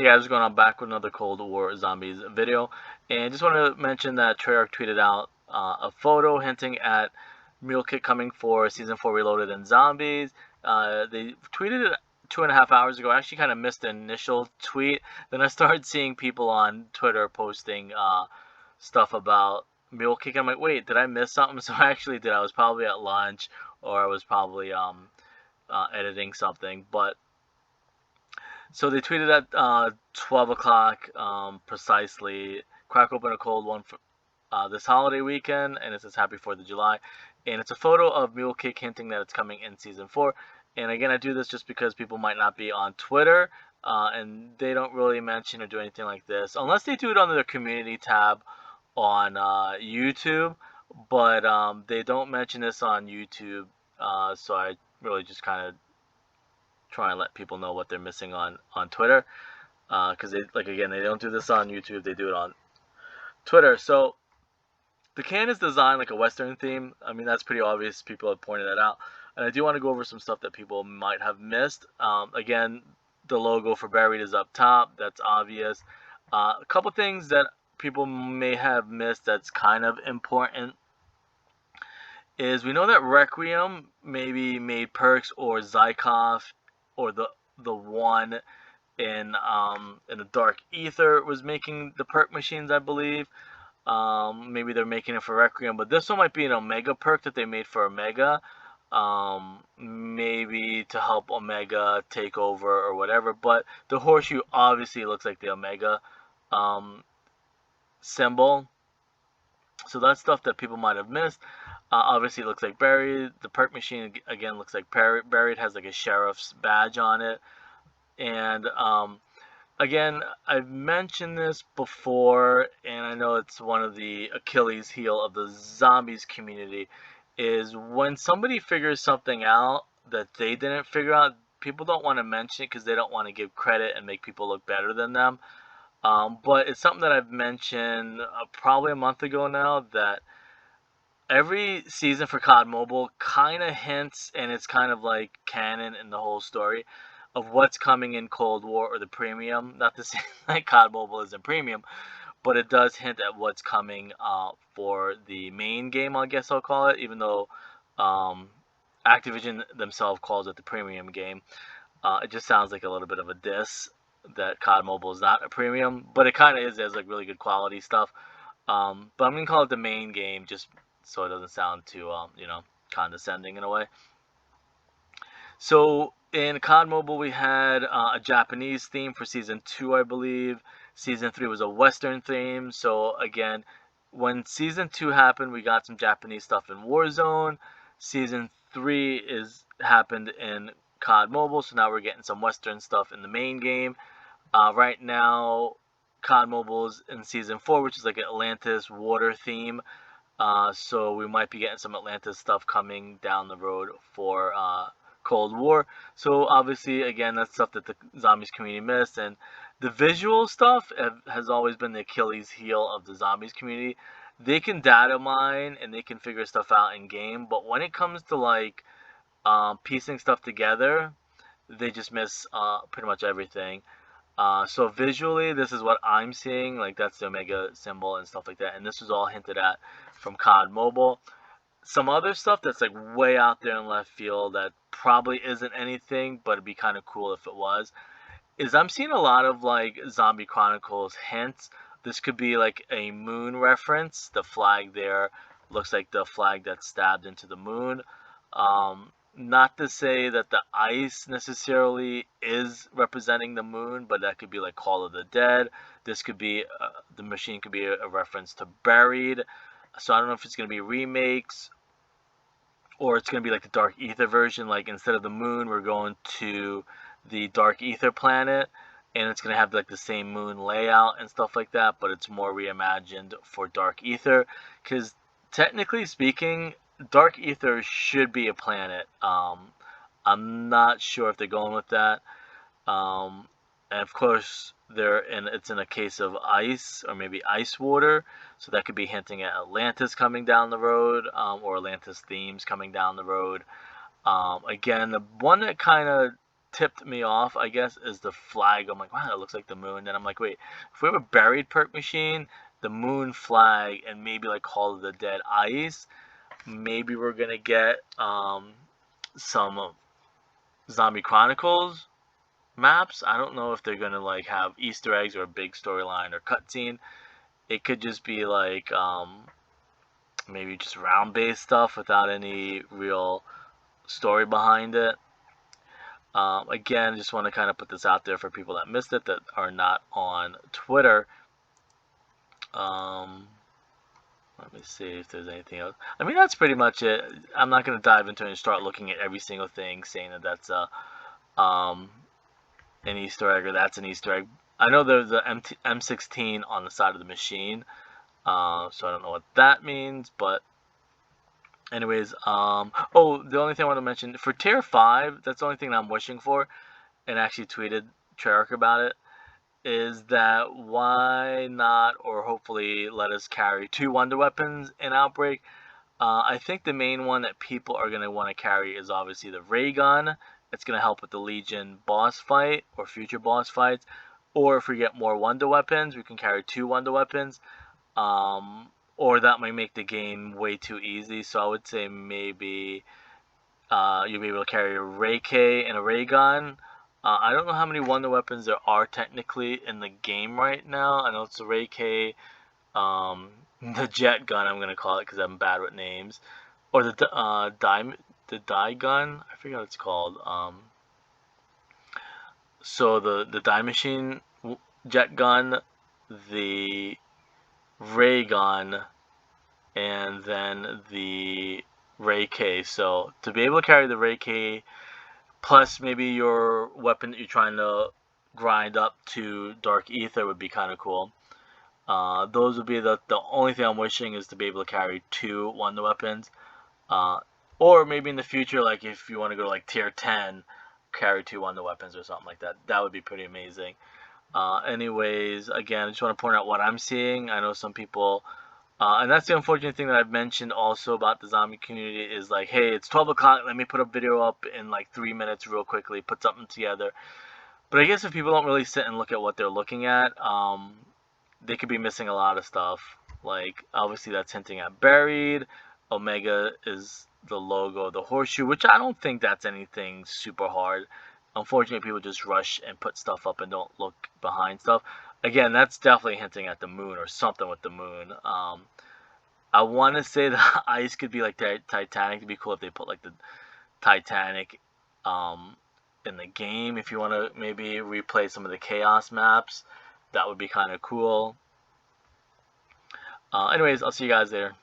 Hey guys, what's going on? Back with another Cold War Zombies video, and just want to mention that Treyarch tweeted out a photo hinting at Mule Kick coming for Season 4 Reloaded and Zombies. They tweeted it 2.5 hours ago. I actually kind of missed the initial tweet. Then I started seeing people on Twitter posting stuff about Mule Kick. I'm like, wait, did I miss something? So I actually did. I was probably at lunch, or I was probably editing something, but. So they tweeted at 12 o'clock precisely. Crack open a cold one for this holiday weekend, and it says Happy 4th of July. And it's a photo of Mule Kick hinting that it's coming in Season 4. And again, I do this just because people might not be on Twitter, and they don't really mention or do anything like this, unless they do it under their community tab on YouTube. But they don't mention this on YouTube, so I really just kind of try and let people know what they're missing on Twitter, because they, like, again, they don't do this on YouTube, they do it on Twitter. So the can is designed like a Western theme. I mean, that's pretty obvious. People have pointed that out, and I do want to go over some stuff that people might have missed. Again, the logo for Buried is up top. That's obvious. A couple things that people may have missed that's kind of important is we know that Requiem maybe made perks, or Zykov, or the one in the Dark Ether was making the perk machines, I believe. Maybe they're making it for Requiem, but this one might be an Omega perk that they made for Omega. Maybe to help Omega take over or whatever. But the horseshoe obviously looks like the Omega symbol. So that's stuff that people might have missed. Obviously, it looks like Buried. The perk machine, again, looks like Buried. Has like a sheriff's badge on it. And again, I've mentioned this before, and I know it's one of the Achilles heel of the zombies community, is when somebody figures something out that they didn't figure out, people don't want to mention it because they don't want to give credit and make people look better than them. But it's something that I've mentioned probably a month ago now, that every season for COD Mobile kind of hints, and it's kind of like canon in the whole story of what's coming in Cold War or the premium. Not to say that COD Mobile isn't premium, but it does hint at what's coming for the main game, I guess I'll call it, even though Activision themselves calls it the premium game. It just sounds like a little bit of a diss that COD Mobile is not a premium, but it kind of is. There's like really good quality stuff. But I'm going to call it the main game just so it doesn't sound too, condescending in a way. So in COD Mobile, we had a Japanese theme for Season 2, I believe. Season 3 was a Western theme. So again, when Season 2 happened, we got some Japanese stuff in Warzone. Season 3 happened in COD Mobile, so now we're getting some Western stuff in the main game. Right now, COD Mobile's in Season 4, which is like an Atlantis water theme. So we might be getting some Atlantis stuff coming down the road for Cold War. So obviously, again, that's stuff that the Zombies community missed. And the visual stuff has always been the Achilles heel of the Zombies community. They can data mine and they can figure stuff out in game, but when it comes to like piecing stuff together, they just miss pretty much everything. So visually, this is what I'm seeing. Like, that's the Omega symbol and stuff like that. And this was all hinted at from COD Mobile. Some other stuff that's like way out there in left field that probably isn't anything, but it'd be kind of cool if it was, is I'm seeing a lot of like Zombie Chronicles hints. This could be like a moon reference. The flag there looks like the flag that's stabbed into the moon. Not to say that the ice necessarily is representing the moon, but that could be like Call of the Dead. This could be, the machine could be a reference to Buried. So I don't know if it's going to be remakes, or it's going to be like the Dark Ether version. Like, instead of the moon, we're going to the Dark Ether planet, and it's going to have like the same moon layout and stuff like that, but it's more reimagined for Dark Ether. Because technically speaking, Dark Ether should be a planet. I'm not sure if they're going with that. And of course, it's in a case of ice, or maybe ice water, so that could be hinting at Atlantis coming down the road, or Atlantis themes coming down the road. Again, the one that kind of tipped me off, I guess, is the flag. I'm like, wow, that looks like the moon. Then I'm like, wait, if we have a buried perk machine, the moon flag, and maybe like Call of the Dead ice, maybe we're gonna get some Zombie Chronicles maps. I don't know if they're gonna like have Easter eggs or a big storyline or cutscene. It could just be like maybe just round based stuff without any real story behind it. Again, just want to kind of put this out there for people that missed it that are not on Twitter. Let me see if there's anything else. I mean, that's pretty much it. I'm not going to dive into it and start looking at every single thing, saying that that's an Easter egg or that's an Easter egg. I know there's a M16 on the side of the machine, so I don't know what that means, but anyways, oh, the only thing I want to mention, for Tier 5, that's the only thing that I'm wishing for, and actually tweeted Treyarch about it, is that why not, or hopefully let us carry 2 Wonder Weapons in Outbreak. I think the main one that people are going to want to carry is obviously the ray gun. It's going to help with the Legion boss fight or future boss fights. Or if we get more Wonder Weapons, we can carry 2 Wonder Weapons. Or that might make the game way too easy. So I would say maybe you'll be able to carry a ray K and a ray gun. I don't know how many Wonder Weapons there are technically in the game right now. I know it's a ray K, the jet gun I'm gonna call it because I'm bad with names, or the dye gun. I forget what it's called. So the dye machine jet gun, the ray gun, and then the ray K. So to be able to carry the ray K plus maybe your weapon that you're trying to grind up to Dark Ether would be kind of cool. Those would be the only thing I'm wishing is to be able to carry 2 Wonder Weapons. Or maybe in the future, like if you want to go to like Tier 10, carry 2 Wonder Weapons or something like that. That would be pretty amazing. Anyways, again, I just want to point out what I'm seeing. I know some people, and that's the unfortunate thing that I've mentioned also about the zombie community is like, hey, it's 12 o'clock, let me put a video up in like 3 minutes real quickly, put something together. But I guess if people don't really sit and look at what they're looking at, they could be missing a lot of stuff. Like, obviously that's hinting at buried. Omega is the logo of the horseshoe, which I don't think that's anything super hard. Unfortunately, people just rush and put stuff up and don't look behind stuff. Again, that's definitely hinting at the moon or something with the moon. I want to say the ice could be like Titanic. It'd be cool if they put like the Titanic in the game. If you want to maybe replay some of the Chaos maps, that would be kind of cool. Anyways, I'll see you guys there.